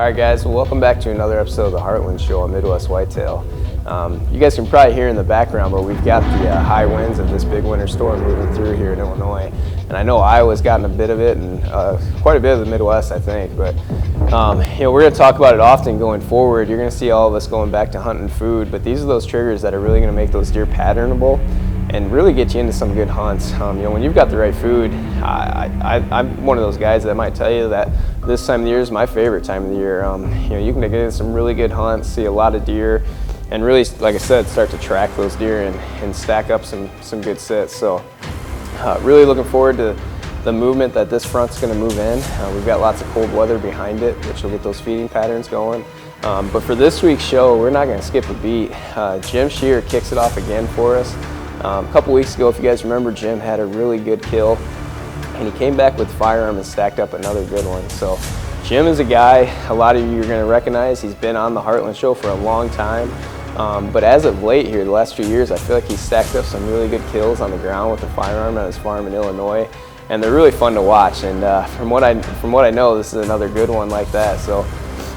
Alright guys, well, welcome back to another episode of the Heartland Show on Midwest Whitetail. You guys can probably hear in the background, but we've got the high winds of this big winter storm moving through here in Illinois. And I know Iowa's gotten a bit of it, and quite a bit of the Midwest, I think. But we're going to talk about it often going forward. You're going to see all of us going back to hunting food, but these are those triggers that are really going to make those deer patternable and really get you into some good hunts. When you've got the right food, I'm one of those guys that might tell you that this time of the year is my favorite time of the year. You can get into some really good hunts, see a lot of deer, and really, like I said, start to track those deer and stack up some good sits. So really looking forward to the movement that this front's going to move in. We've got lots of cold weather behind it, which will get those feeding patterns going. But for this week's show, we're not going to skip a beat. Jim Scherer kicks it off again for us. A couple weeks ago, if you guys remember, Jim had a really good kill, and he came back with firearm and stacked up another good one. So Jim is a guy a lot of you are going to recognize. He's been on the Heartland Show for a long time, but as of late here, the last few years, I feel like he's stacked up some really good kills on the ground with the firearm at his farm in Illinois, and they're really fun to watch. And from what I know, this is another good one like that. So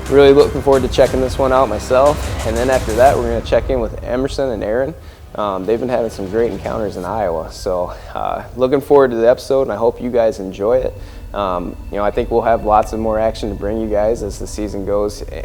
really looking forward to checking this one out myself. And then after that, we're going to check in with Emerson and Aaron. They've been having some great encounters in Iowa, so looking forward to the episode, and I hope you guys enjoy it. I think we'll have lots of more action to bring you guys as the season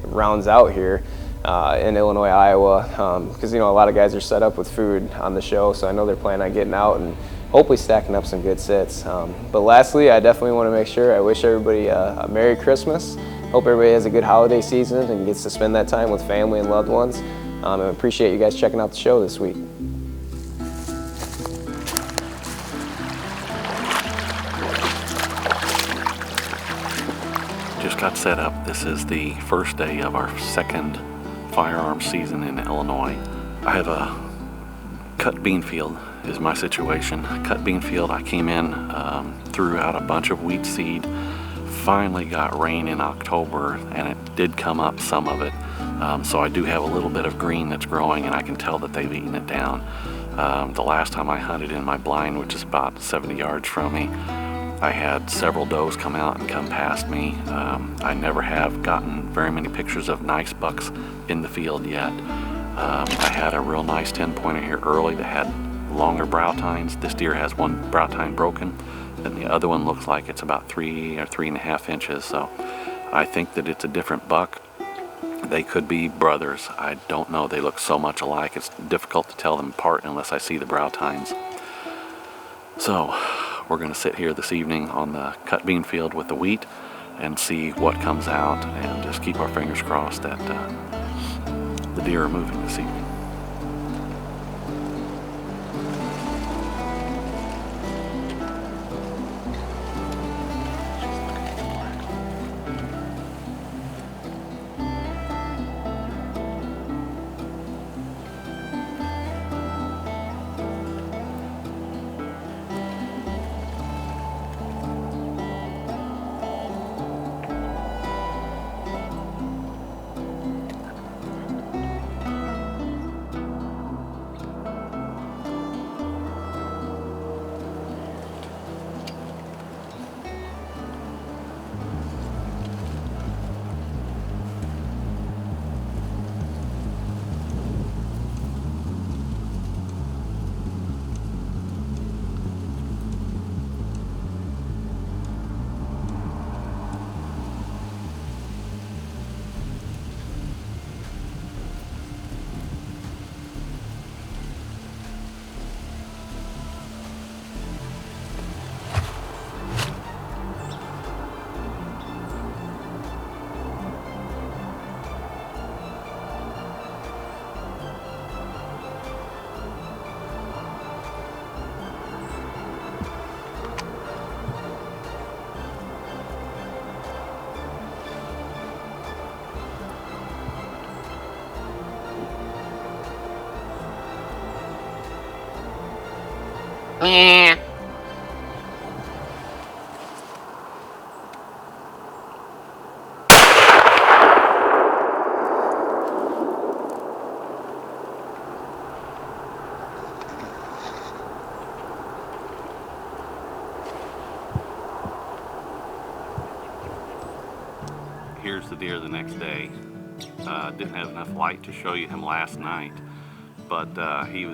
rounds out here in Illinois, Iowa, because a lot of guys are set up with food on the show, so I know they're planning on getting out and hopefully stacking up some good sits. But lastly, I definitely want to make sure I wish everybody a Merry Christmas. Hope everybody has a good holiday season and gets to spend that time with family and loved ones. I appreciate you guys checking out the show this week. Just got set up. This is the first day of our second firearm season in Illinois. I have a cut bean field is my situation. Cut bean field, I came in, threw out a bunch of wheat seed, finally got rain in October, and it did come up, some of it. So I do have a little bit of green that's growing, and I can tell that they've eaten it down. The last time I hunted in my blind, which is about 70 yards from me, I had several does come out and come past me. I never have gotten very many pictures of nice bucks in the field yet. I had a real nice 10-pointer here early that had longer brow tines. This deer has one brow tine broken, and the other one looks like it's about 3 or 3.5 inches. So I think that it's a different buck. They could be brothers. I don't know. They look so much alike. It's difficult to tell them apart unless I see the brow tines. So we're going to sit here this evening on the cut bean field with the wheat and see what comes out, and just keep our fingers crossed that the deer are moving this evening. here's the deer the next day. Didn't have enough light to show you him last night, but he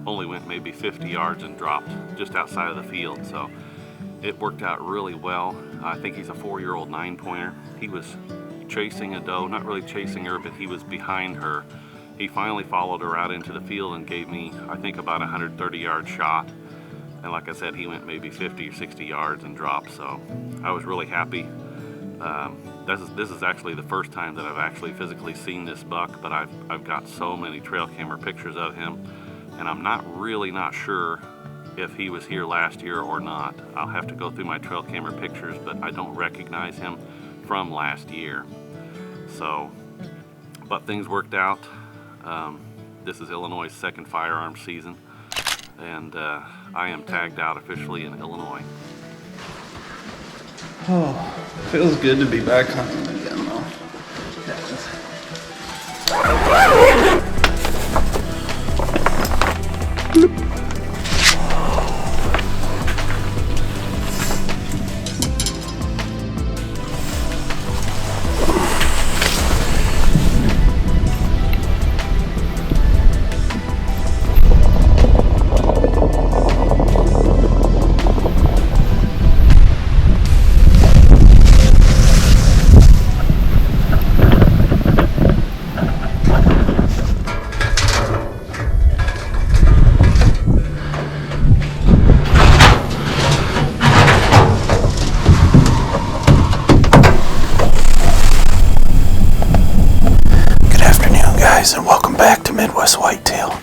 only went maybe 50 yards and dropped just outside of the field, so it worked out really well. I think he's a 4-year-old 9-pointer. He was chasing a doe, not really chasing her, but he was behind her. He finally followed her out into the field and gave me, I think, about a 130-yard shot. And like I said, he went maybe 50 or 60 yards and dropped, so I was really happy. This is actually the first time that I've actually physically seen this buck, but I've got so many trail camera pictures of him, and I'm not sure if he was here last year or not. I'll have to go through my trail camera pictures, but I don't recognize him from last year. So, but things worked out. This is Illinois' second firearm season, and I am tagged out officially in Illinois. Oh, feels good to be back hunting again, though. And welcome back to Midwest Whitetail.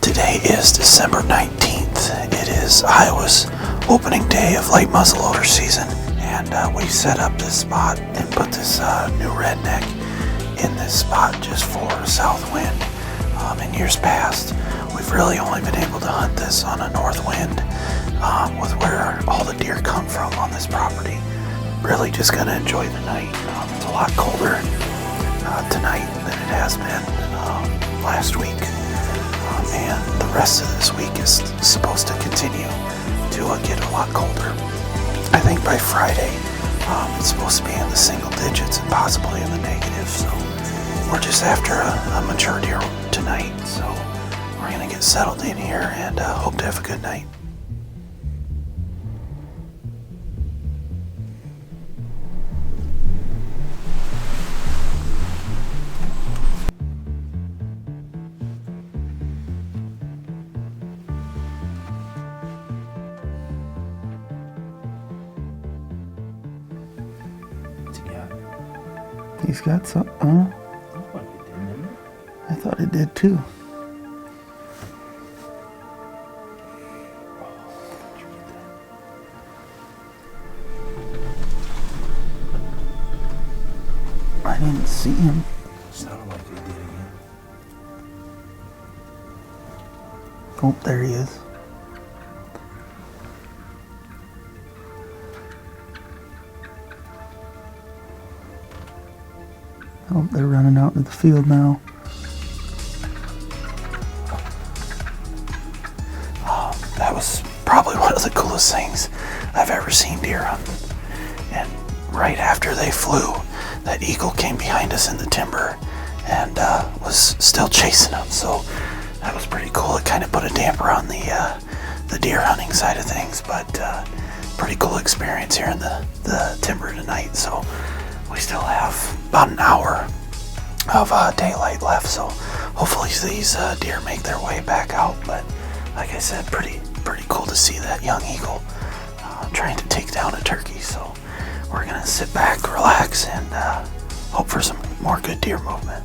Today is December 19th. It is Iowa's opening day of late muzzleloader season, and we set up this spot and put this new redneck in this spot just for a south wind. In years past, we've really only been able to hunt this on a north wind with where all the deer come from on this property. Really just going to enjoy the night. It's a lot colder tonight than it has been last week, and the rest of this week is supposed to continue to get a lot colder. I think by Friday it's supposed to be in the single digits and possibly in the negatives, so we're just after a mature deer tonight, so we're going to get settled in here and hope to have a good night. He's got something, huh? I thought it did too. I didn't see him. Sounded like he did again. Oh, there he is. Oh, they're running out into the field now. That was probably one of the coolest things I've ever seen deer hunt. And right after they flew, that eagle came behind us in the timber and was still chasing them. So that was pretty cool. It kind of put a damper on the deer hunting side of things, but pretty cool experience here in the timber tonight. So we still have about an hour of daylight left, so hopefully these deer make their way back out. But like I said, pretty cool to see that young eagle trying to take down a turkey. So we're gonna sit back, relax, and hope for some more good deer movement.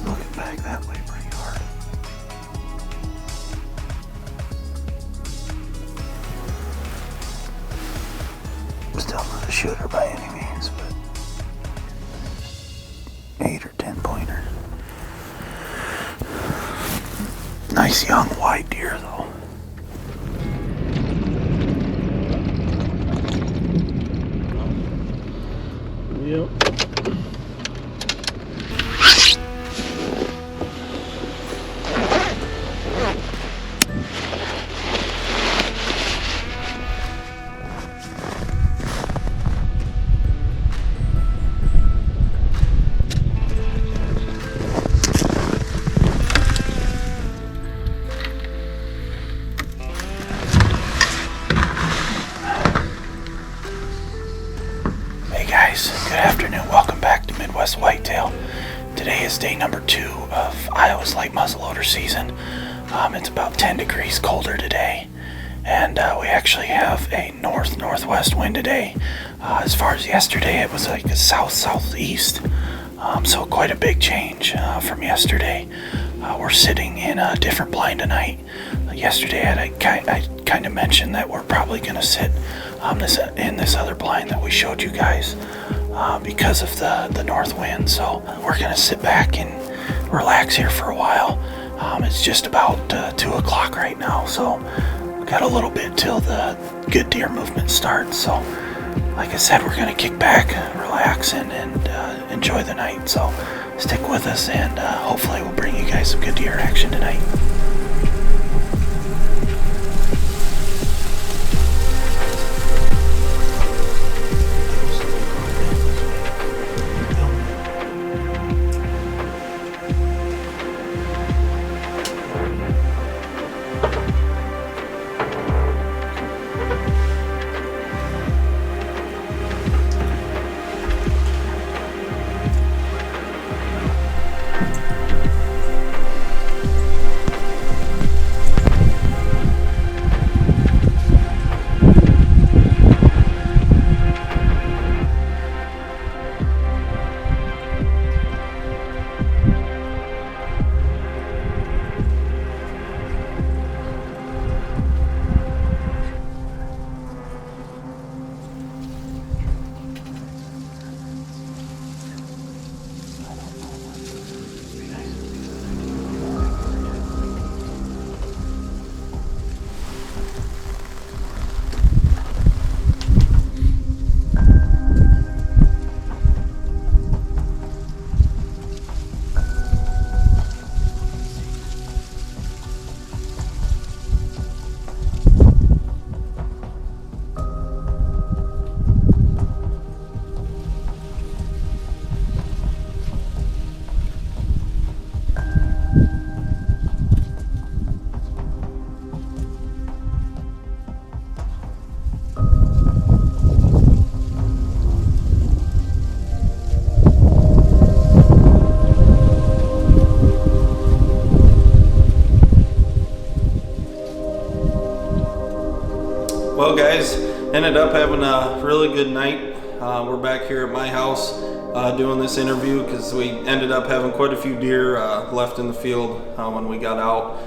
Looking back that way pretty hard. Still not a shooter by any means, but 8 or 10 pointer. Nice young white deer though. Yep. afternoon. Welcome back to Midwest Whitetail. Today is day number 2 of Iowa's light muzzleloader season. It's about 10 degrees colder today, and we actually have a north-northwest wind today. As far as yesterday, it was like a south-southeast, so quite a big change from yesterday. We're sitting in a different blind tonight. Yesterday I kind of mentioned that we're probably going to sit in this other blind that we showed you guys because of the north wind. So we're going to sit back and relax here for a while. It's just about 2 o'clock right now, so we got a little bit till the good deer movement starts. So like I said, we're going to kick back, relax, and enjoy the night. So stick with us, and hopefully we'll bring you guys some good deer action tonight. Well, guys, ended up having a really good night. We're back here at my house doing this interview because we ended up having quite a few deer left in the field when we got out.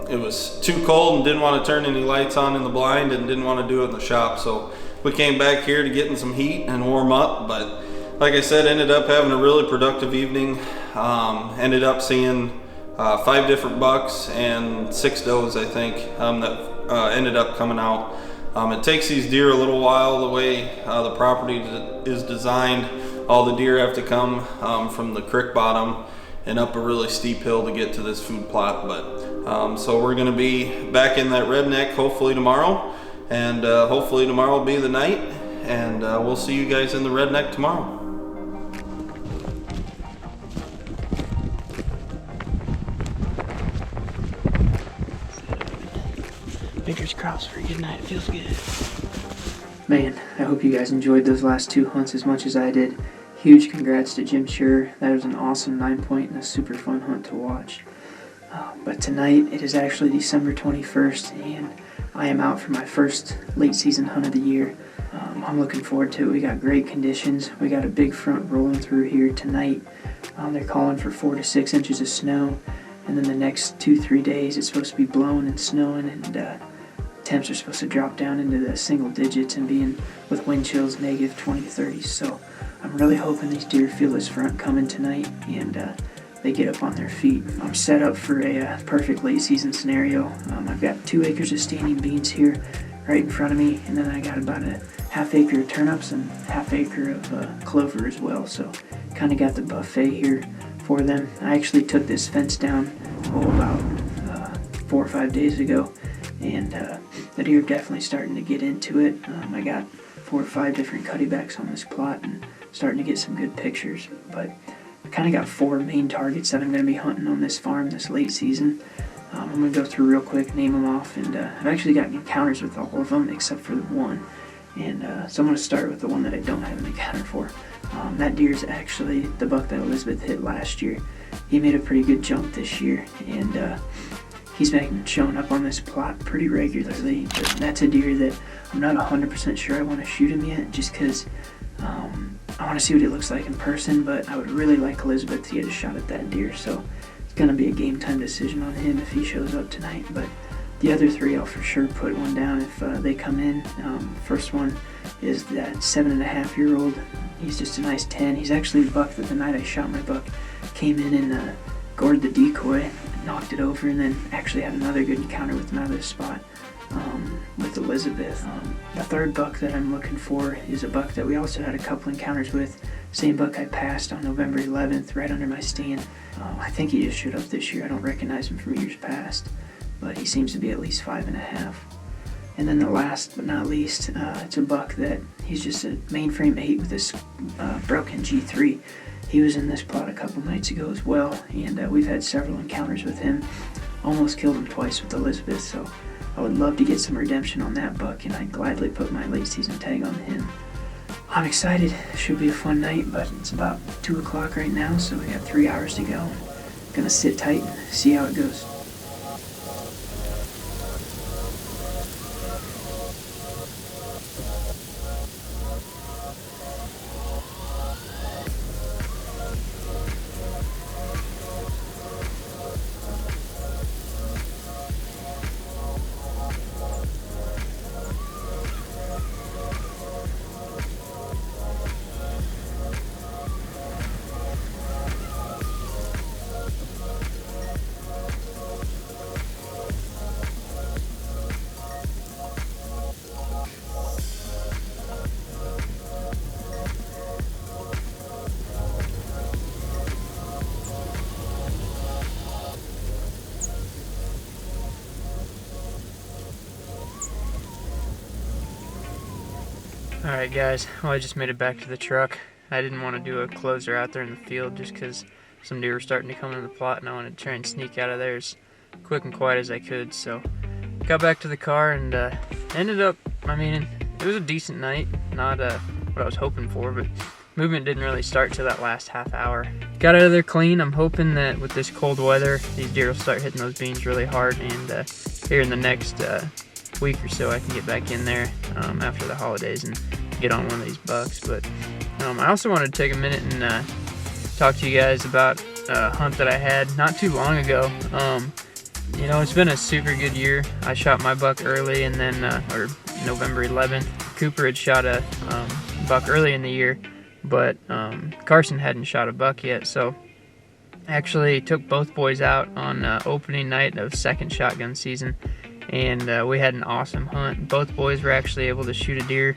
It was too cold and didn't want to turn any lights on in the blind and didn't want to do it in the shop, so we came back here to get in some heat and warm up. But like I said, ended up having a really productive evening. Ended up seeing 5 different bucks and 6 does, I think, that ended up coming out. It takes these deer a little while. The way the property is designed, all the deer have to come from the creek bottom and up a really steep hill to get to this food plot. But so we're going to be back in that redneck hopefully tomorrow, and hopefully tomorrow will be the night, and we'll see you guys in the redneck tomorrow. Fingers crossed for a good night. It feels good. Man, I hope you guys enjoyed those last 2 hunts as much as I did. Huge congrats to Jim Scherer. That was an awesome 9-point and a super fun hunt to watch. But tonight, it is actually December 21st, and I am out for my first late season hunt of the year. I'm looking forward to it. We got great conditions. We got a big front rolling through here tonight. They're calling for 4 to 6 inches of snow. And then the next 2-3 days, it's supposed to be blowing and snowing, and temps are supposed to drop down into the single digits and being with wind chills negative 20 to 30. So I'm really hoping these deer feel this front coming tonight and they get up on their feet. I'm set up for a perfect late season scenario. I've got 2 acres of standing beans here right in front of me, and then I got about a half acre of turnips and half acre of clover as well. So kind of got the buffet here for them. I actually took this fence down about 4 or 5 days ago, and the deer are definitely starting to get into it. I got 4 or 5 different cuttybacks on this plot and starting to get some good pictures. But I kind of got 4 main targets that I'm going to be hunting on this farm this late season. I'm going to go through real quick, name them off, and I've actually got encounters with all of them except for the one. And so I'm going to start with the one that I don't have an encounter for. That deer is actually the buck that Elizabeth hit last year. He made a pretty good jump this year, and he's been showing up on this plot pretty regularly. But that's a deer that I'm not 100% sure I want to shoot him yet, just because I want to see what it looks like in person, but I would really like Elizabeth to get a shot at that deer, so it's going to be a game time decision on him if he shows up tonight. But the other three, I'll for sure put one down if they come in. First one is that 7.5-year-old. He's just a nice 10. He's actually the buck that the night I shot my buck came in and gored the decoy, knocked it over, and then actually had another good encounter with another spot with Elizabeth. The third buck that I'm looking for is a buck that we also had a couple encounters with. Same buck I passed on November 11th right under my stand. I think he just showed up this year. I don't recognize him from years past, but he seems to be at least 5.5. And then the last but not least, it's a buck that he's just a mainframe 8 with this broken G3. He was in this plot a couple nights ago as well, and we've had several encounters with him. Almost killed him twice with Elizabeth, so I would love to get some redemption on that buck, and I'd gladly put my late season tag on him. I'm excited. It should be a fun night, but it's about 2 o'clock right now, so we got 3 hours to go. Gonna sit tight and see how it goes. Alright guys, well I just made it back to the truck. I didn't want to do a closer out there in the field just because some deer were starting to come into the plot and I wanted to try and sneak out of there as quick and quiet as I could. So got back to the car and ended up, it was a decent night, not what I was hoping for, but movement didn't really start till that last half hour. Got out of there clean. I'm hoping that with this cold weather, these deer will start hitting those beans really hard, and here in the next week or so I can get back in there after the holidays and get on one of these bucks. But I also wanted to take a minute and talk to you guys about a hunt that I had not too long ago. It's been a super good year. I shot my buck early, and then or November 11th. Cooper had shot a buck early in the year, but Carson hadn't shot a buck yet, so actually took both boys out on opening night of second shotgun season, and we had an awesome hunt. Both boys were actually able to shoot a deer.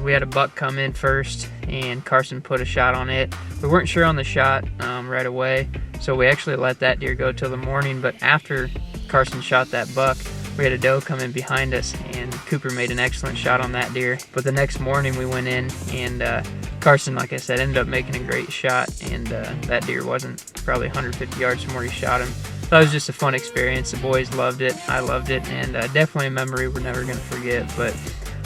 We had a buck come in first, and Carson put a shot on it. We weren't sure on the shot right away, so we actually let that deer go till the morning. But after Carson shot that buck, we had a doe come in behind us, and Cooper made an excellent shot on that deer. But the next morning we went in, and Carson, like I said, ended up making a great shot, and that deer wasn't probably 150 yards from where he shot him. That was just a fun experience. The boys loved it, I loved it, and definitely a memory we're never going to forget. But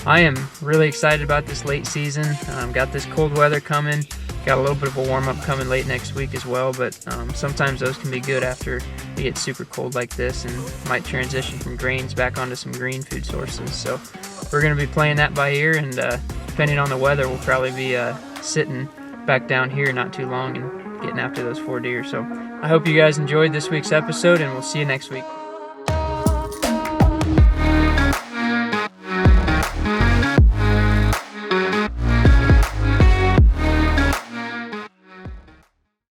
I am really excited about this late season. Got this cold weather coming. Got a little bit of a warm-up coming late next week as well, but sometimes those can be good after it gets super cold like this, and might transition from grains back onto some green food sources. So we're going to be playing that by ear, and depending on the weather, we'll probably be sitting back down here not too long and getting after those 4 deer. So I hope you guys enjoyed this week's episode, and we'll see you next week.